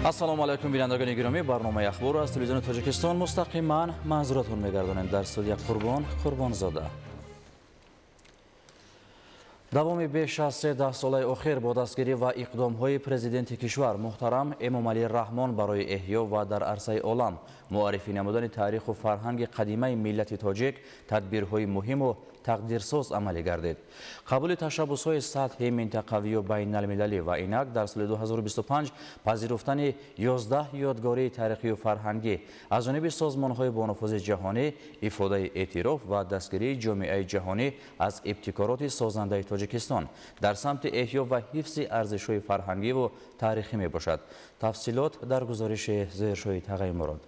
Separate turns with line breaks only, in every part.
ассалому алайкум бинандагони гиромӣ, барномаи ахбор аз телевизиони Тоҷикистон мустақиман манзуратон мегардонем. Дар студия Қурбонзода. давоми беш аз 13 солаи охир бо дастгирӣ ва иқдомҳои президенти кишвар муҳтарам Эмомалӣ Раҳмон барои эҳё ва дар арсаи олам муаррифӣ намудани таъриху фарҳанги қадимаи миллати тоҷик тадбирҳои муҳиму тақдирсоз амалӣ гардид. қабули ташаббусҳои сатҳи минтақавию байналмилалӣ ва инак дар соли 2025 пазируфтани 11 ёдгории таърихию фарҳангӣ аз ҷониби созмонҳои бонуфузи ҷаҳонӣ ифодаи эътироф ва дастгирии ҷомеаи ҷаҳонӣ аз ибтикороти созандаи Тоҷикистон дар самти эҳё ва ҳифзи арзишҳои фарҳангиву таърихӣ мебошад. тафсилот дар гузориши Зоиршоҳи Тағаймурод.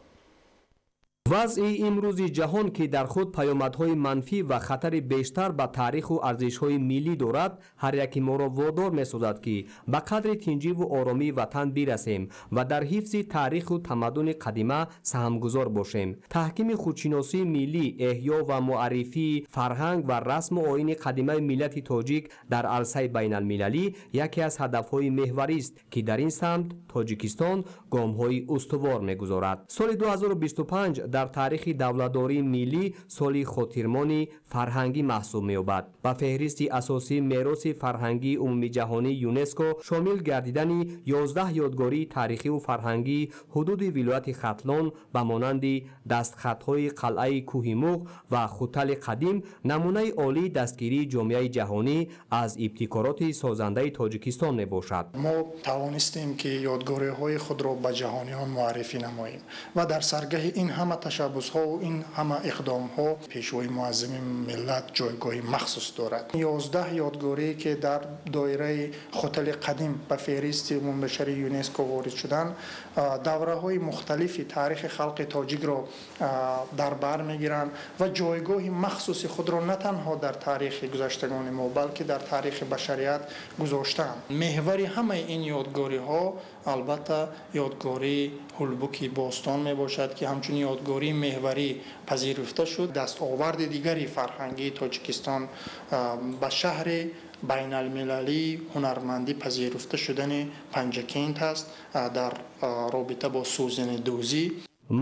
вазъи имрӯзи ҷаҳон ки дар худ паёмадҳои манфӣ ва хатари бештар ба таъриху арзишҳои миллӣ дорад, ҳар яки моро водор месозад ки ба қадри тинҷиву оромии ватан бирасем ва дар ҳифзи таъриху тамаддуни қадима саҳмгузор бошем. таҳкими худшиносии миллӣ, эҳё ва муаррифии фарҳанг ва расму оини қадимаи миллати тоҷик дар арсаи байналмилалӣ яке аз ҳадафҳои меҳварист ки дар ин самт Тоҷикистон гомҳои устувор мегузорад. соли 2025 дар таърихи давлатдории миллӣ соли хотирмони фарҳангӣ маҳсуб меёбад. ба феҳристи асосии мероси фарҳангии умумиҷаҳонии ЮНЕСКО шомил гардидани 11 ёдгории таърихиву фарҳангии ҳудуди вилояти Хатлон ба монанди дастхатҳои қалъаи Кӯҳи Муғ ва Хутали қадим намунаи олии дастгирии ҷомеаи ҷаҳонӣ аз ибтикороти созандаи Тоҷикистон мебошад.
мо тавонистем ки ёдгориҳои худро ба ҷаҳониён муаррифӣ намоем ва дар саргаҳи ин ҳама ташаббусҳо ва ин ҳама иқдомҳо пешвои муаззими миллат ҷойгоҳи махсус дорад. 11 ёдгорие ки дар доираи Хутали қадим ба феҳристи умумбашарии ЮНЕСКО ворид шуданд, давраҳои мухталифи таърихи халқи тоҷикро дар бар мегиранд ва ҷойгоҳи махсуси худро на танҳо дар таърихи гузаштагони мо, балки дар таърихи башарият гузоштаанд. меҳвари ҳамаи ин ёдгориҳо албатта ёдгории ҳулбуки Бостон мебошад ки ҳамчунин ёдгории меҳварӣ пазируфта шуд. дастоварди дигари фарҳангии Тоҷикистон ба шаҳри байналмилалӣ ҳунармандӣ пазируфта шудани Панҷакент аст дар робита бо сӯзани дӯзӣ.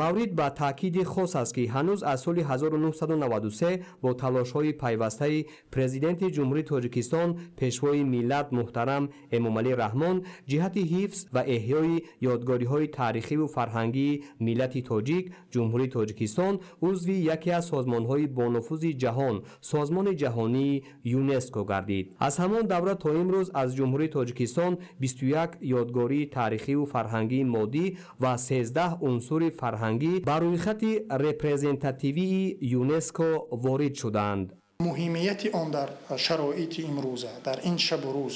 маврид ба таъкиди хос аст ки ҳанӯз аз соли 1993 бо талошҳои пайвастаи президенти ҷумҳурии Тоҷикистон пешвои миллат муҳтарам Эмомалӣ Раҳмон ҷиҳати ҳифз ва эҳёи ёдгориҳои таърихиву фарҳангии миллати тоҷик, ҷумҳурии Тоҷикистон узви яке аз созмонҳои бонуфузи ҷаҳон, созмони ҷаҳонии ЮНЕСКО гардид. аз ҳамон давра то имрӯз аз ҷумҳурии Тоҷикистон 21 ёдгории таърихиву фарҳангии моддӣ ва 13 унсури фарҳангӣ ба рӯйхати репрезентативии ЮНЕСКО ворид шуданд.
муҳимияти он дар шароити имрӯза дар ин шабу рӯз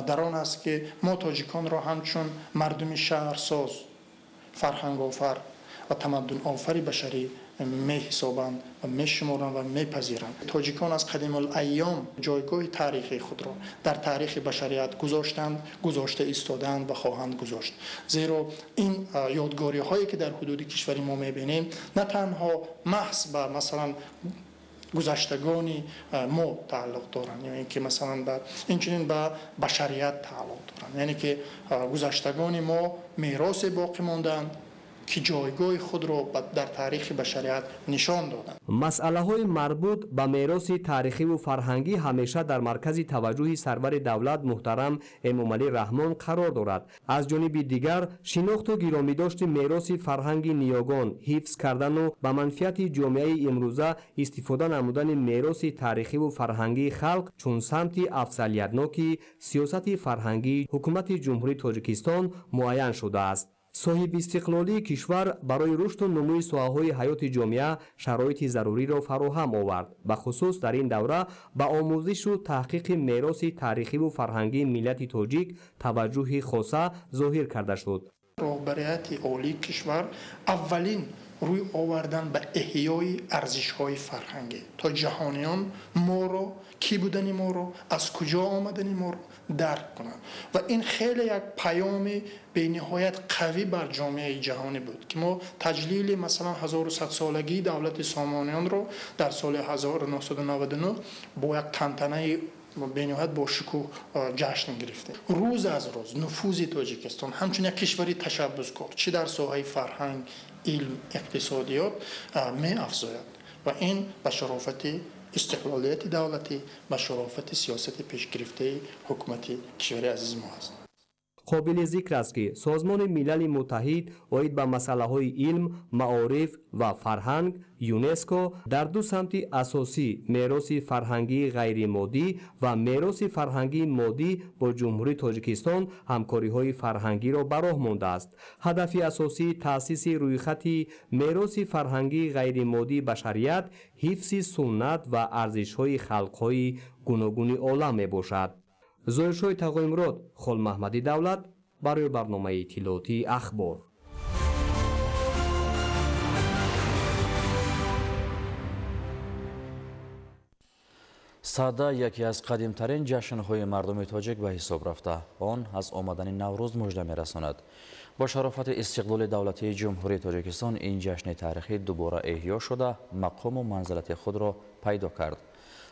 дар он аст ки мо тоҷиконро ҳамчун мардуми шаҳрсоз, фарҳангофар ва тамаддунофари башарӣ меҳисобанд ва мешуморанд ва мепазиранд. тоҷикон аз қадимулайём ҷойгоҳи таърихии худро дар таърихи башарият гузоштанд, гузошта истоданд ва хоҳанд гузошт. зеро ин ёдгориҳое ки дар ҳудуди кишвари мо мебинем на танҳо маҳз ба масалан гузаштагони мо тааллуқ доранд, яъне ки масалан ба инчунин ба башарият тааллуқ доранд, яъне ки гузаштагони мо меросе боқӣ монданд ки ҷойгоҳи худро дар таърихи башарият нишон доданд.
масъалаҳои марбут ба мероси таърихиву фарҳангӣ ҳамеша дар маркази таваҷҷӯҳи сарвари давлат муҳтарам Эмомалӣ Раҳмон қарор дорад. аз ҷониби дигар шинохту гиромидошти мероси фарҳанги ниёгон, ҳифз кардану ба манфиати ҷомеаи имрӯза истифода намудани мероси таърихиву фарҳангии халқ чун самти афзалиятноки сиёсати фарҳангии ҳукумати ҷумҳурии Тоҷикистон муайян шудааст. соҳибистиқлолии кишвар барои рушду нумӯи соҳаҳои ҳаёти ҷомеа шароити заруриро фароҳам овард. ба хусус дар ин давра ба омӯзишу таҳқиқи мероси таърихиву фарҳангии миллати тоҷик таваҷҷӯҳи хоса зоҳир карда шуд.
роҳбарияти олии кишвар аввалин рӯй овардан ба эҳёи арзишҳои фарҳангӣ то ҷаҳониён моро, кӣ будани моро, аз куҷо омадани моро дарк кунанд. ва ин хеле як паёми бениҳоят қавӣ бар ҷомеаи ҷаҳонӣ буд ки мо таҷлили масалан 1100-солагии давлати Сомониёнро дар соли 1999 бо як тантанаи بینهایت با شکوه جشن گرفته. روز از روز نفوذ تاجیکستان همچون یک کشوری تشبثکار چه در ساحه فرهنگ، علم، اقتصادیات می افزاید و این به شرافت استقلالیت دولتی، به شرافت سیاست پیش گرفته حکومت کشور عزیز ما است.
قابل ذکر است که سازمان ملل متحد اوید به مسائل علم، معارف و فرهنگ یونسکو در دو سمت اساسی میراث فرهنگی غیر مادی و میراث فرهنگی مادی با جمهوری تاجیکستان همکاری‌های فرهنگی را به راه مانده است. هدف اساسی تأسیس رویخط میراث فرهنگی غیر مادی بشریت، حفظ سنت و ارزش‌های خلق‌های گوناگون عالم میباشد. زویرشوی تقویمراد خل محمدی دولت برای برنامه اطلاعاتی اخبار.
ساده یکی از قدیمترین جشن‌های مردم تاجیک به حساب رفته. آن از آمدن نوروز مژده می‌رساند. با شرافت استقلال دولتی جمهوری تاجیکستان این جشن تاریخی دوباره احیا شده مقام و منزلت خود را پیدا کرد.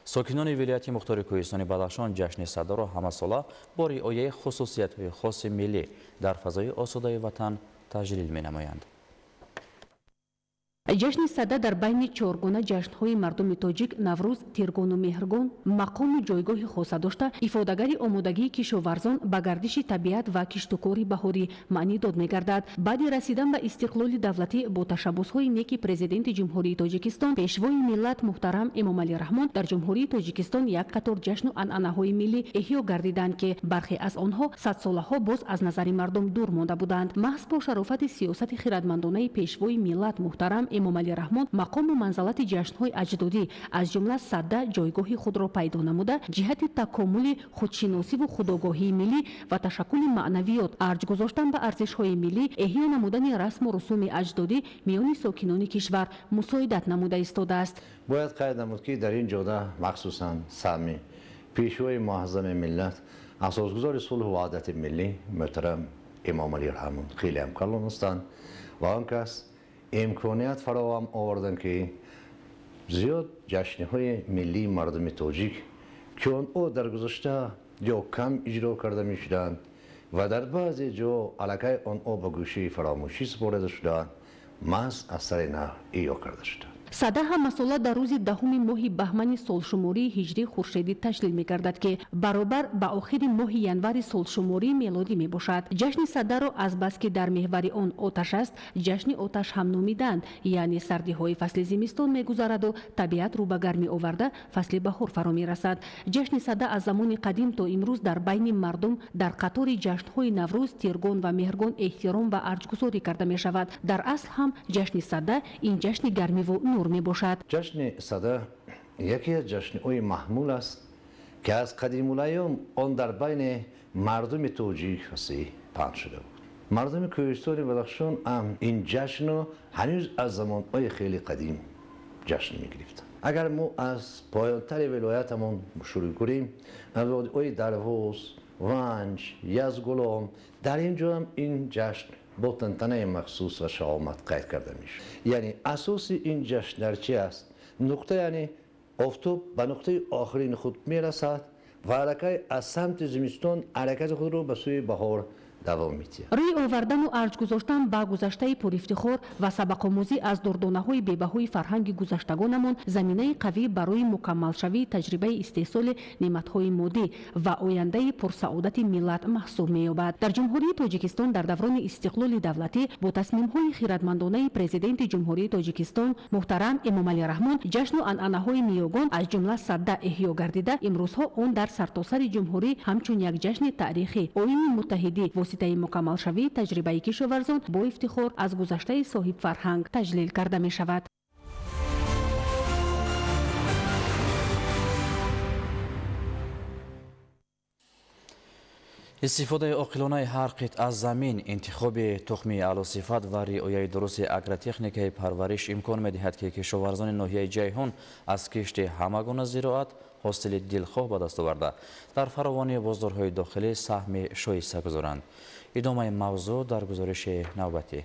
ساکنان ولایت مختار کوهستان بدخشان جشن سده را همه ساله با رعایت خصوصیت‌های خاص ملی در فضای آسوده وطن تجلیل می‌نمایند.
جشن سده در بین چهارگونه جشن‌های مردم تاجیک نوروز، تیرگون و مهرگون مقام جایگاه خاص داشته افاده‌گری آمادگی کشاورزان به گردش طبیعت و کشتکاری بهاری معنی داد می‌گردد. بعد رسیدن به استقلال دولتی با تشبث‌های نیک پرزیدنت جمهوری تاجیکستان پیشوای ملت محترم امامعلی رحمان در جمهوری تاجیکستان یک قطار جشن و عنعنه‌های ملی احیا گردیدند که برخی از آنها صدساله‌ها باز از نظر مردم دور مانده بودند. محض با شرافت سیاست خردمندانه پیشوای ملت محترم امامعلی رحمان مقام و منزلت جشن‌های اجدادی از جمله سده جایگاه خود را پیدا نموده جهت تکامل خودشناسی و خودآگاهی ملی و تشکل معنویات ارج گذاشتن به ارزش‌های ملی احیا نمودن رسم و رسوم اجدادی میان ساکنان کشور مساعدت نموده ایستاده است.
باید قید نمود که در این جاده مخصوصا سمی پیشوای معظم ملت اساسگزار صلح و وحدت ملی محترم امامعلی رحمان خیلی همکاران هستند و آن کس امکانیت فراهم آوردن که زیاد جشن‌های ملی مردم تاجیک که آن در گذشته یا کم اجرا کرده می‌شدند و در بعضی جا علاقه آن به گوشه فراموشی سپرده شدند محض از سر نو احیا کرده شدند.
سده هم مسئله در روز دهم ماه بهمن سالشماری هجری خورشیدی تشکیل می‌گردد که برابر به آخر ماه ینور سالشماری میلادی میباشد. جشن سده را از بس که در محور آن آتش است جشن آتش هم نامیدند، یعنی سردی های فصل زمستان میگذرد و طبیعت رو به گرمی آورده فصل بهار فرا میرسد. جشن سده از زمان قدیم تا امروز در بین مردم در قطار جشن‌های نوروز، تیرگون و مهرگون احترام و ارجگذاری کرده می شود. در اصل هم جشن سده این جشن گرمی و نور می باشد.
جشن سده یکی از جشن‌های محمول است که از قدیم الایام آن در بین مردم تاجیک هستی پخش شده بود. مردم کوهستان بدخشان هم این جشن را هنوز از زمان‌های خیلی قدیم جشن می‌گرفتند. اگر ما از پایان‌تر ولایتمان شروع کنیم، از وادی‌های درواز، ونج، یزدگلام، در اینجا هم این جشن با تنتنه مخصوص و شهامت قید کرده میشه. یعنی اساس این جشن در چی است؟ نقطه یعنی آفتاب به نقطه آخرین خود میرسد و حرکت از سمت زمستان حرکت خود رو به سوی بهار دوام می‌دهد.
روی آوردن و ارج گذاشتن به گذشته پرافتخار و سبق آموزی از دردانه‌های بی‌بهای فرهنگ گذشتگانمان زمینه قوی برای مکمل شوی تجربه استحصال نعمت‌های مادی و آینده پرسعادت ملت محسوب می‌یابد. در جمهوری تاجیکستان در دوران استقلال دولتی با تصمیم‌های خردمندانه پرزیدنت جمهوری تاجیکستان محترم امامعلی رحمان جشن و عنعنه‌های نیاگان از جمله سده احیا گردیده امروزها آن در سرتاسر جمهوری همچون یک جشن تاریخی آیین متحدی واسطه مکمل شوی تجربه کشاورزان با افتخار از گذشته صاحب فرهنگ تجلیل کرده می شود.
استفاده عاقلانه هر قطعه از زمین، انتخاب تخم اعلی صفت و رعایت درست اگرتکنیک پرورش امکان می‌دهد که کشاورزان ناحیه جیهان از کشت همگونه زراعت حاصل دلخواه به دست آورده در فراوانی بازارهای داخلی سهم شایسته گذارند. ادامه موضوع در گزارش نوبتی.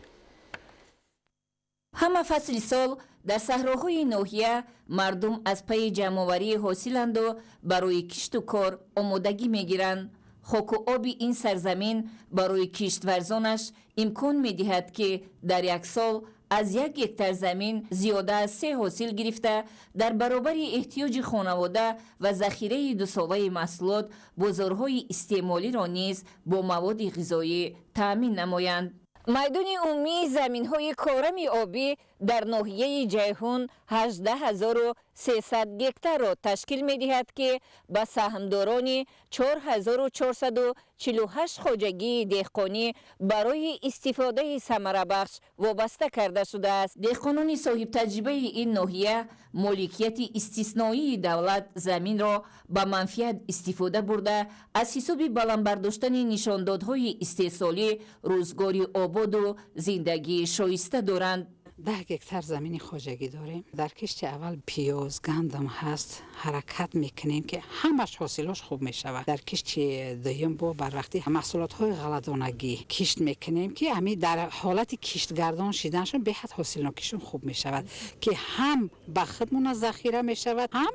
ҳама фасли сол дар саҳроҳои ноҳия мардум аз пайи ҷамъоварии ҳосиланду барои кишту кор омодагӣ мегиранд. хоку оби ин сарзамин барои киштварзонаш имкон медиҳад ки дар як сол аз 1 гектар замин зиёда аз 3 ҳосил гирифта дар баробари эҳтиёҷи хонавода ва захираи дусолаи маҳсулот бозорҳои истеъмолиро низ бо маводи ғизоӣ таъмин намоянд. майдони умумии заминҳои корами обӣ дар ноҳияи ҷайҳун 18300 гектарро ташкил медиҳад ки ба саҳмдорони 4448 хоҷагии деҳқонӣ барои истифодаи самарабахш вобаста карда шудааст. деҳқонони соҳибтаҷрибаи ин ноҳия моликияти истисноии давлат заминро ба манфиат истифода бурда аз ҳисоби баландбардоштани нишондодҳои истеҳсолӣ рӯзгори ободу зиндагии шоиста доранд.
10 гектар замини хоҷагӣ дорем. дар кишти аввал пиёз, гандам ҳаст. ҳаракат мекунем ки ҳамаш ҳосилош хуб мешавад. дар кишти дуюм бо барвақти маҳсулотҳои ғалладонагӣ кишт мекунем ки ҳами дар ҳолати киштгардон шиданшон беҳад ҳосилнокишон хуб мешавад ки ҳам ба худмона захира мешавад, ҳам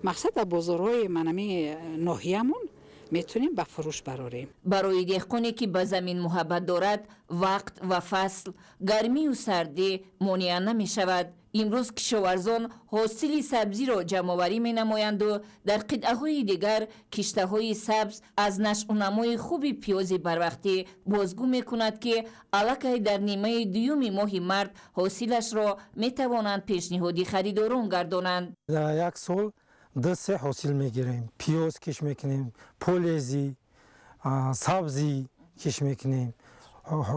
мақсад дар бозорҳои манами ноҳиямон метунем ба фурӯш барорем.
барои деҳқоне ки ба замин муҳаббат дорад вақт ва фасл гармию сардӣ монеа намешавад. имрӯз кишоварзон ҳосили сабзиро ҷамъоварӣ менамоянду дар қитъаҳои дигар киштаҳои сабз аз нашъунамои хуби пиёзи барвақтӣ бозгӯ мекунад ки аллакай дар нимаи дуюми моҳи март ҳосилашро метавонанд пешниҳоди харидорон гардонанд.
дар як сол 2-3 ҳосил мегирем. пиёз киш мекунем, полези, сабзи киш мекунем,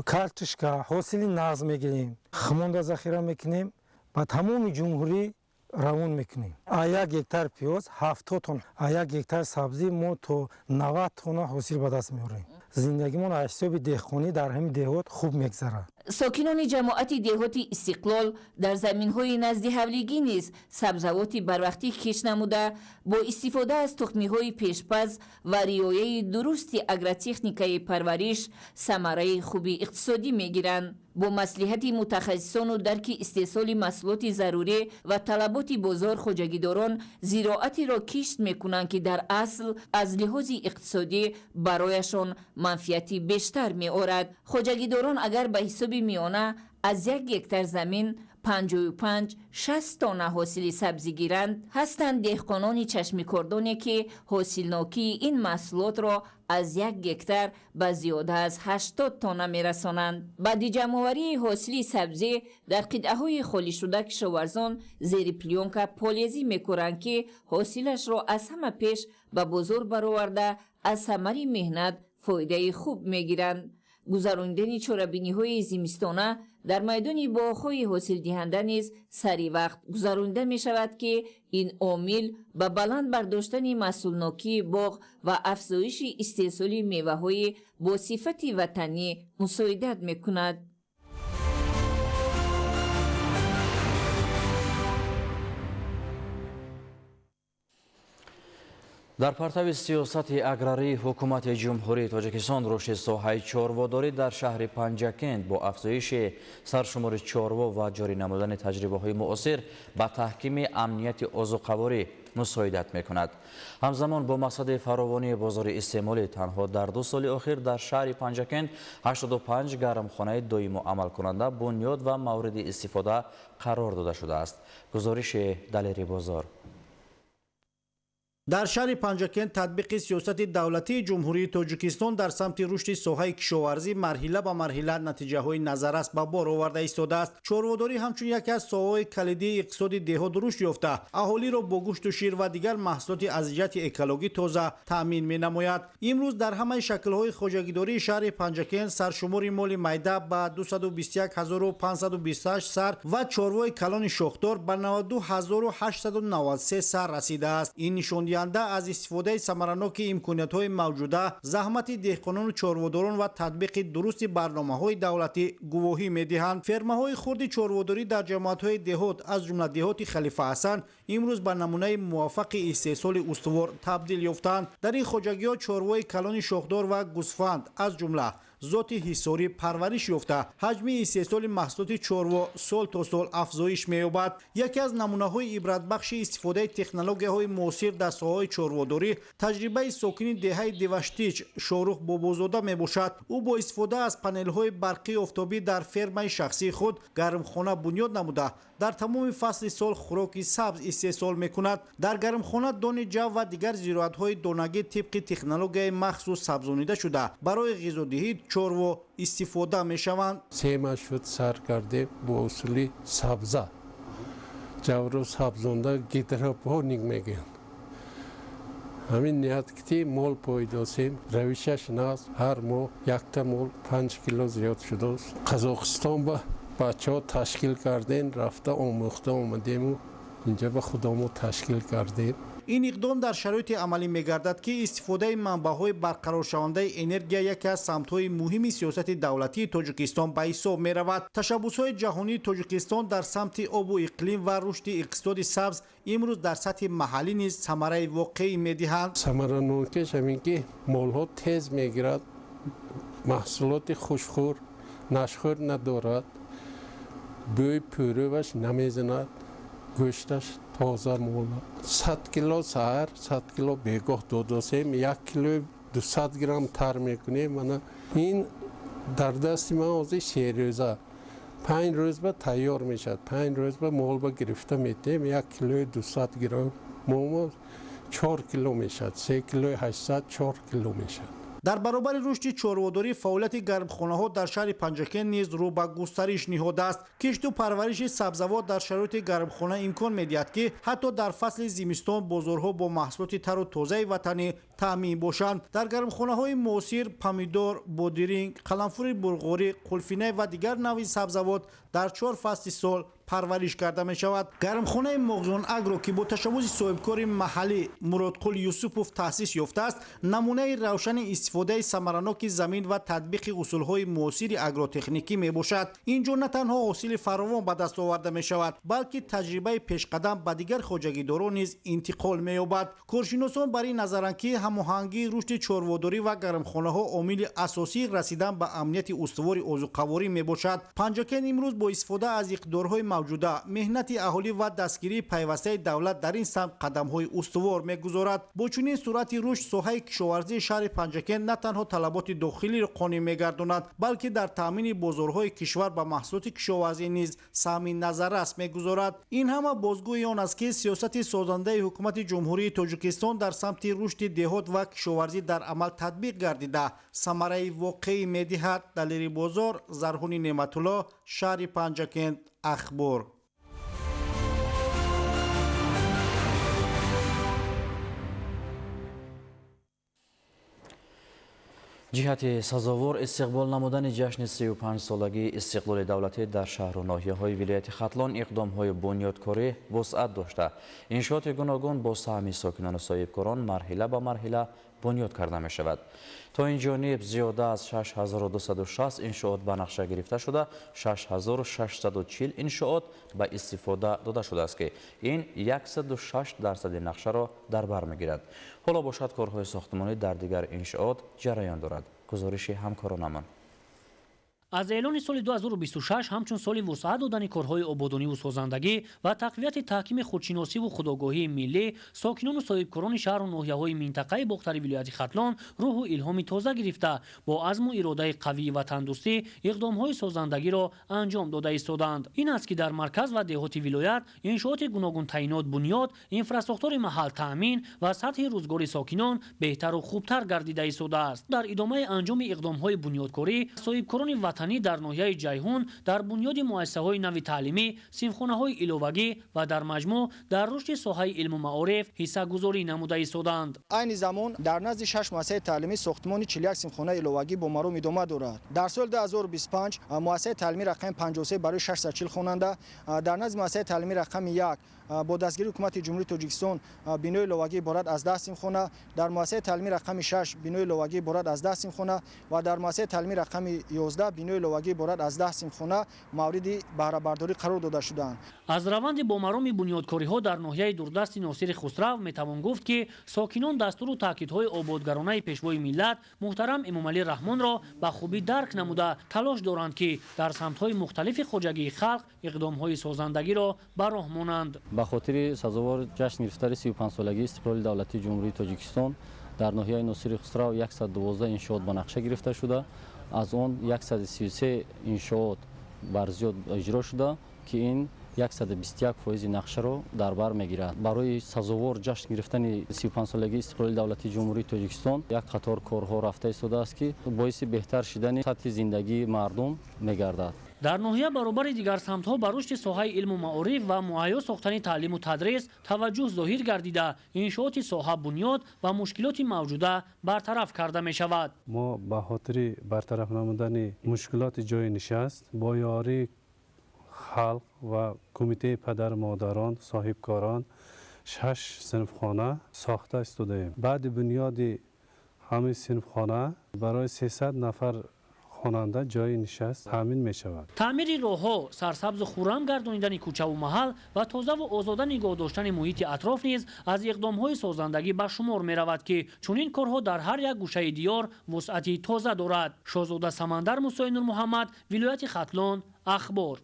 картошка, ҳосили нағз мегирем, хмонда захира мекунем, ба тамоми ҷумҳурӣ равон мекунем. А 1 гектар пиёз 70 тонна, а 1 гектар сабзӣ мо то 90 тонна ҳосил ба даст меорем. зиндагимон аз ҳисоби деҳқонӣ дар ҳамин деҳот хуб мегзарад.
сокинони ҷамоати деҳоти истиқлол дар заминҳои назди ҳавлигӣ низ сабзавоти барвақтӣ кишт намуда бо истифода аз тухмиҳои пешпаз ва риояи дурусти агротехникаи парвариш самараи хуби иқтисодӣ мегиранд. бо маслиҳати мутахассисону дарки истеҳсоли маҳсулоти зарурӣ ва талаботи бозор хоҷагидорон зироатеро кишт мекунанд ки дар асл аз лиҳози иқтисодӣ барояшон манфиати бештар меорад. хоҷагидорон агар ба ҳисоби миёна аз 1 гектар замин 55-60 тонна ҳосили сабзӣ гиранд, ҳастанд деҳқонони чашмикордоне ки ҳосилнокии ин маҳсулотро аз 1 гектар ба зиёда аз 80 тонна мерасонанд. баъди ҷамъоварии ҳосили сабзӣ дар қитъаҳои холишуда кишоварзон зери плёнка полезӣ мекунанд ки ҳосилашро аз ҳама пеш ба бозор бароварда аз самари меҳнат фоидаи хуб мегиранд. гузарондани чорабиниҳои зимистона дар майдони боғҳои ҳосилдиҳанда низ сари вақт гузаронида мешавад ки ин омил ба баланд бардоштани маҳсулнокии боғ ва афзоиши истеҳсоли меваҳои бо сифати ватанӣ мусоидат мекунад.
дар партави сиёсати аграрии ҳукумати ҷумҳурии Тоҷикистон рушди соҳаи чорводорӣ дар шаҳри Панҷакент бо афзоиши саршумори чорво ва ҷорӣ намудани таҷрибаҳои муосир ба таҳкими амнияти озуқаворӣ мусоидат мекунад. ҳамзамон бо мақсади фаровонии бозори истеъмолӣ танҳо дар 2 соли охир дар шаҳри Панҷакент 85 гармхонаи доиму амалкунанда бунёд ва мавриди истифода қарор дода шудааст. гузориши Далери Бозор.
дар шаҳри Панҷакент татбиқи сиёсати давлатии ҷумҳурии Тоҷикистон дар самти рушди соҳаи кишоварзӣ марҳила ба марҳила натиҷаҳои назаррас ба бор оварда истодааст. чорводорӣ ҳамчун яке аз соҳаҳои калидии иқтисоди деҳот рушд ёфта, аҳолиро бо гӯшту шир ва дигар маҳсулоти аз ҷиҳати экологӣ тоза таъмин менамояд. имрӯз дар ҳамаи шаклҳои хоҷагидории шаҳри Панҷакент саршумори моли майда ба 221528 сар ва чорвои калони шохдор ба 92893 сар расидааст. ин нишондиҳанда аз истифодаи самараноки имкониятҳои мавҷуда, заҳмати деҳқонону чорводорон ва татбиқи дурусти барномаҳои давлатӣ гувоҳӣ медиҳанд. фермаҳои хурди чорводорӣ дар ҷамоатҳои деҳот аз ҷумла деҳоти Халифа Ҳасан имрӯз ба намунаи муваффақи истеҳсоли устувор табдил ёфтанд. дар ин хоҷагиҳо чорвои калони шохдор ва гӯсфанд аз ҷумла ذات حصاری پرورش یافته حجم استحصال محصولات چاروا سال تا سال افزایش می‌یابد. یکی از نمونه‌های عبرتبخش استفاده تکنولوژی‌های معاصر در ساحه چاروداری تجربه ساکن دهه دیوشتیچ شاروخ بابازاده میباشد. او با استفاده از پنل‌های برقی آفتابی در فرمای شخصی خود گرمخانه بنیاد نموده در تمام فصل سال خوراک سبز استحصال می‌کند. در گرمخانه دان جو و دیگر زیرورت‌های دانگی طبق تکنولوژی مخصوص سبزانیده شده برای غذادهی چاروا استفاده می‌شوند.
3 ماه شد سر کرده با اصول سبزه جو رو سبزانده گیدروپونیک میگن. همین نیت که مول پایداسیم رویشش ناز هر ماه 1 مول 5 کیلو زیاد شده است. قزاقستان با بچه ها تشکیل کردین رفته آموخته آمدیم و اینجا به خودمون تشکیل کردیم.
این اقدام در شرایط عملی می‌گردد که استفاده منبع‌های برقرار شونده انرژی یکی از سمت‌های مهم سیاست دولتی تاجیکستان به حساب می‌رود. تشبس‌های جهانی تاجیکستان در سمت آب و اقلیم و رشد اقتصاد سبز امروز در سطح محلی نیز ثمره واقعی می‌دهند.
ثمره نوکش همین که مال‌ها تیز می‌گیرد، محصولات خوشخور نشخور ندارد، بوی پروش نمیزند، گوشتش تازه مولد. 100 کیلو سحر 100 کیلو بگاه داداسیم 1 کیلو 200 گرم تر میکنیم. من این در دست من از 3 روزه 5 روز به تیار میشد. 5 روز به مول گرفته میتیم 1 کیلو 200 گرم مومو 4 کیلو میشد. 3 کیلو 800 4 کیلو میشد.
در برابر رشد چاروداری فعالیت گرمخانه‌ها در شهر پنجکن نیز رو به گسترش نهاده است. کشت و پرورش سبزوات در شرایط گرمخانه امکان می‌دهد که حتی در فصل زمستان بازارها با محصولات تر و تازه وطنی تامین باشند. در گرمخانه‌های معاصر پامیدور، بادرینگ، قلمفور بلغاری، قلفینه و دیگر نوع سبزوات در 4 فصل سال پرورش کرده می شود. گرمخانه مغیان اگرو که با تشبث صاحبکار محلی مرادقل یوسفوف تأسیس یافته است، نمونه روشن استفاده ثمرناک زمین و تطبیق اصولهای معاصر اگروتکنیکی می باشد. اینجا نه تنها حاصل فراوان به دست آورده می شود، بلکه تجربه پیشقدم به دیگر خواجگیداران نیز انتقال می یابد. کارشناسان بر این نظرند که هماهنگی رشد چاروداری و گرمخانه ها عامل اساسی رسیدن به امنیت استوار عضوقواری می باشد. پنجکن امروز با استفاده از اقدارهای موجوده مهنت اهالی و دستگیری پیوسته دولت در این سمت قدم‌های استوار می‌گذارد. با چنین صورت رشد ساحه کشاورزی شهر پنجکن نه تنها طلبات داخلی را قانع می‌گرداند، بلکه در تامین بازارهای کشور به محصولات کشاورزی نیز سهم نظر است می‌گذارد. این همه بازگوی آن است که سیاست سازنده حکومت جمهوری تاجیکستان در سمت رشد دهات و کشاورزی در عمل تطبیق گردیده ثمره واقعی می‌دهد. دلیری بازار، زرهونی نعمت‌الله، شهر پنجکن. اخبار.
جهت سزاوار استقبال نمودن جشن 35 سالگی استقلال دولتی در شهر و ناحیه‌های ولایت ختلان اقدام‌های بنیادکاری وسعت داشته. انشاءات گوناگون با سهم ساکنان و صاحبکاران مرحله به مرحله بنیاد کرده می شود. تا این جانب زیاده از 6260 انشاءات به نقشه گرفته شده، 6640 انشاءات به استفاده داده شده است که این 106% نقشه را در بر می‌گیرد. حالا باشد کارهای ساختمانی در دیگر انشاءات جریان دارد. گزارش همکارانمان.
از اعلان سال 2026 همچون سال وسعت دادن کارهای آبادانی و سازندگی و تقویت تحکیم خودشناسی و خودآگاهی ملی، ساکنان و صاحبکاران شهر و ناحیه‌های منطقه باختر ولایت ختلان روح و الهام تازه گرفته با عزم و اراده قوی و تندرستی اقدام‌های سازندگی را انجام داده ایستادند. این است که در مرکز و دهات ولایت انشاءات گوناگون تعیینات بنیاد، انفراستراکچور محل تأمین و سطح روزگار ساکنان بهتر و خوبتر گردیده ایستاده است. در ادامه انجام اقدام‌های بنیادکاری، صاحبکاران وطنی در ناحیه جیهون در بنیاد مؤسسه‌های نوی تعلیمی، صنفخانه‌های ایلوگی و در مجموع در رشد ساحه علم و معارف حصه‌گذاری نموده ایستادند.
این زمان در نزد 6 مؤسسه تعلیمی ساختمان 41 صنفخانه ایلوگی با مرام ادامه دارد. در سال 2025 مؤسسه تعلیمی رقم 53 برای 640 خواننده، در نزد مؤسسه تعلیمی رقم 1 با دستگیری حکومت جمهوری تاجیکستان بنای لواگی عبارت از 10 صنفخانه، در مؤسسه تعلیمی رقم 6 بنای لواگی عبارت از 10 صنفخانه و در مؤسسه تعلیمی رقم 11 بنای ساکنین لواگی عبارت از 10 سیمخانه مورد بهره برداری قرار داده شدند.
از روند بامرومی بنیادکاری‌ها در ناحیه دوردست ناصر خسرو میتوان گفت که ساکنان دستور و تاکیدهای آبادگرانه پیشوای ملت محترم امامعلی رحمان را به خوبی درک نموده تلاش دارند که در سمت‌های مختلف خواجگی خلق اقدام‌های سازندگی را به راه مانند.
به خاطر سزاوار جشن گرفتن 35 سالگی استقلال دولتی جمهوری تاجیکستان در ناحیه ناصر خسرو 112 انشاءات به نقشه گرفته شده، از آن 133 انشاءات بر زیاد اجرا شده که این 121% نقشه را در بر میگیرد. برای سزاوار جشن گرفتن 35 سالگی استقلال دولتی جمهوری تاجیکستان یک قطار کارها رفته ایستاده است که باعث بهتر شدن سطح زندگی مردم میگردد.
در ناحیه برابر دیگر سمت‌ها به رشد ساحه علم و معارف و مهیا ساختن تعلیم و تدریس توجه ظاهر گردیده انشاءات ساحه بنیاد و مشکلات موجوده برطرف کرده می شود.
ما به خاطر برطرف نمودن مشکلات جای نشست با یاری خلق و کمیته پدر مادران صاحبکاران 6 صنفخانه ساخته استودیم. بعد بنیاد همه صنفخانه برای 300 نفر خواننده جای نشست تامین می شود.
تعمیر راه‌ها، سرسبز و خرم گردانیدن کوچه و محل و تازه و آزاده نگاه داشتن محیط اطراف نیز از اقدام‌های سازندگی به شمار می رود که چنین کارها در هر یک گوشه دیار وسعتی تازه دارد. شاهزاده سمندر موسی نور محمد، ولایت ختلان، اخبار.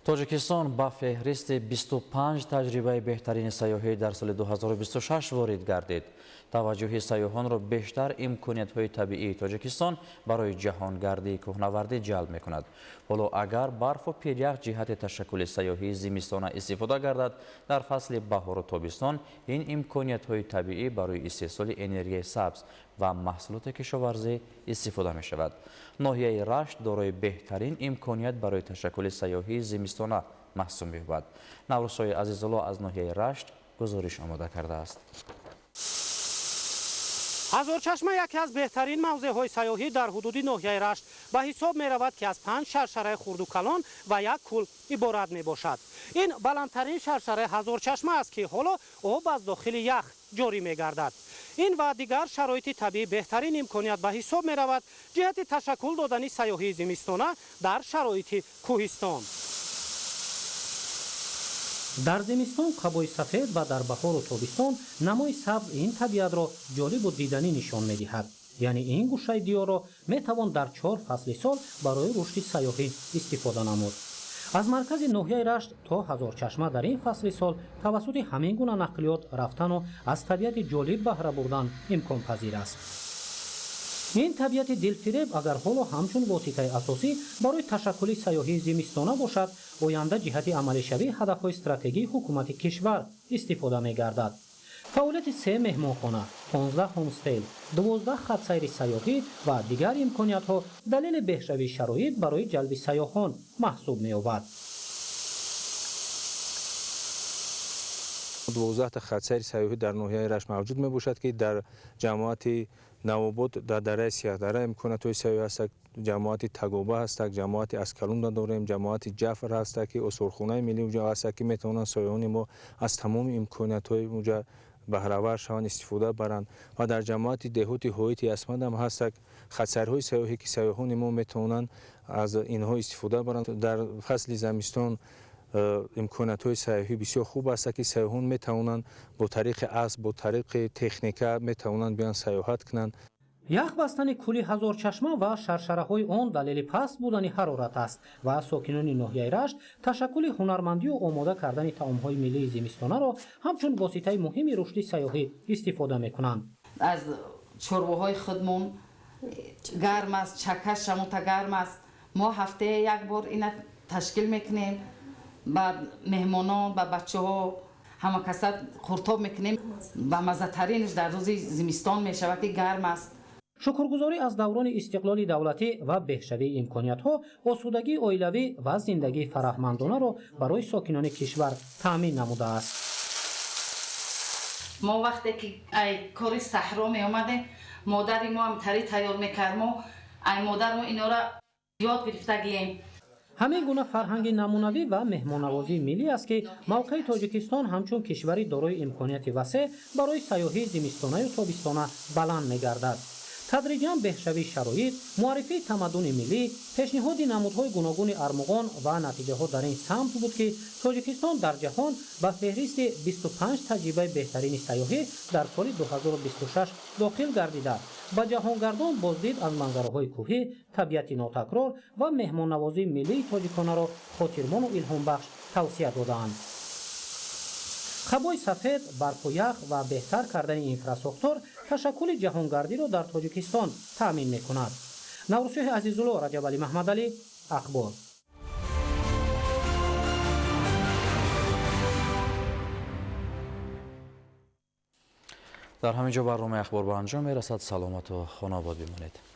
تاجیکستان با فهرست 25 تجربه بهترین سیاحی در سال 2026 وارد گردید. توجه سیاحان را بیشتر امکانیت‌های طبیعی تاجیکستان برای جهانگردی کوهنوردی جلب می‌کند. حالا اگر برف و پیریخ جهت تشکل سیاحی زمستانه استفاده گردد، در فصل بهار و تابستان این امکانیت‌های طبیعی برای استحصال انرژی سبز و محصولات کشاورزی استفاده می شود. ناحیه رشت دارای بهترین امکانیت برای تشکل سیاحی زمستانه محسوب می‌یابد. نوروزهای عزیزالله از ناحیه رشت گزارش آماده کرده است.
هزارچشمه یکی از بهترین موضع‌های سیاحی در حدود ناحیه رشت به حساب می رود که از 5 شرشره خرد و کلان و یک کل عبارت می باشد. این بلندترین شرشره هزارچشمه است که حالا آب از داخل یخ جاری می گردد. این و دیگر شرایط طبیعی بهترین امکانیت به حساب می رود جهت تشکل دادن سیاحی زمستانه در شرایط کوهستان. در زمستان قبای سفید و در بهار و تابستان نمای سبز این طبیعت را جالب و دیدنی نشان می دهد. یعنی این گوشه دیار را می توان در 4 فصل سال برای رشد سیاحی استفاده نمود. از مرکز ناحیه رشت تا هزارچشمه در این فصل سال توسط همین گونه نقلیات رفتن و از طبیعت جالب بهره بردن امکان پذیر است. این طبیعت دلفریب اگر حالا همچون واسطه اساسی برای تشکل سیاحی زمستانه باشد، آینده جهت عملی شوی هدف‌های استراتژی حکومت کشور استفاده می‌گردد. فعالیت 3 مهمانخانه، 15 هومستیل، 12 خط سیر سیاحی و دیگر امکانیت‌ها دلیل بهشوی شرایط برای جلب سیاحان محسوب می‌یابد.
12 تا خط سیر سیاحی در ناحیه رشت موجود میباشد که در جماعت نواباد در دره سیاه دره امکانات سیاحی هست، جماعت تگوبه هست، جماعت اسکلون داریم، جماعت جعفر هست که اصولخانه ملی اونجا هست که میتونن سیاحان ما از تمام امکانات های اونجا بهره‌ور شوند، استفاده برند. و در جماعت دهوتی هویت اسمد هم هست خط سیرهای سیاحی که سیاحان ما میتونن از اینها استفاده برند. در فصل زمستان امکانات های سیاحی بسیار خوب است که سیاحان میتونن با طریق اسب، با طریق تکنیکا میتونن بیان سیاحت کنند.
یخ بستن کلی هزارچشمه و شرشره های آن دلیل پست بودن حرارت است و ساکنان ناحیه رشت تشکل هنرمندی و آماده کردن طعام های ملی زمستانه را همچون واسطه مهم رشد سیاحی استفاده میکنند.
از چربوهای خودمون گرم است، چکش شموتا گرم است. ما هفته یک بار این تشکیل میکنیم، بعد مهمانان و بچه ها همه کسات خورتاب میکنیم و مزه ترینش در روز زمستان میشود که گرم است.
شکرگزاری از دوران استقلال دولتی و بهشوی امکانیت ها آسودگی عائلوی و زندگی فرهمندانه را برای ساکنان کشور تامین نموده است.
ما وقتی که کاری صحرا می آمده مادر ما هم تری تیار میکرد، ما مادر ما اینا را یاد گرفتگیم.
ҳамин гуна фарҳанги намунавӣ ва меҳмоннавозии миллӣ аст ки мавқеи тоҷикистон ҳамчун кишвари дорои имконияти васеъ барои сайёҳии зимистонаю тобистона баланд мегардад. тадриҷан беҳшавии шароит, муаррифии тамаддуни миллӣ, пешниҳоди намудҳои гуногуни армуғон ва натиҷаҳо дар ин самт буд ки тоҷикистон дар ҷаҳон ба феҳристи 25 таҷрибаи беҳтарини сайёҳӣ дар соли 2026 дохил гардида ба ҷаҳонгардон боздид аз манзараҳои кӯҳӣ, табиати нотакрор ва меҳмоннавозии миллии тоҷиконаро хотирмону илҳомбахш тавсия додаанд. хабои сафед, барфу ях ва беҳтар кардани инфраструктур ташаккули ҷаҳонгардиро дар тоҷикистон таъмин мекунад. наврусиёҳи азизулло, раҷабалӣ маҳмадалӣ, ахбор.
дар ҳамин ҷо барномаи ахбор ба анҷом мерасад. саломату хонобод бимонед.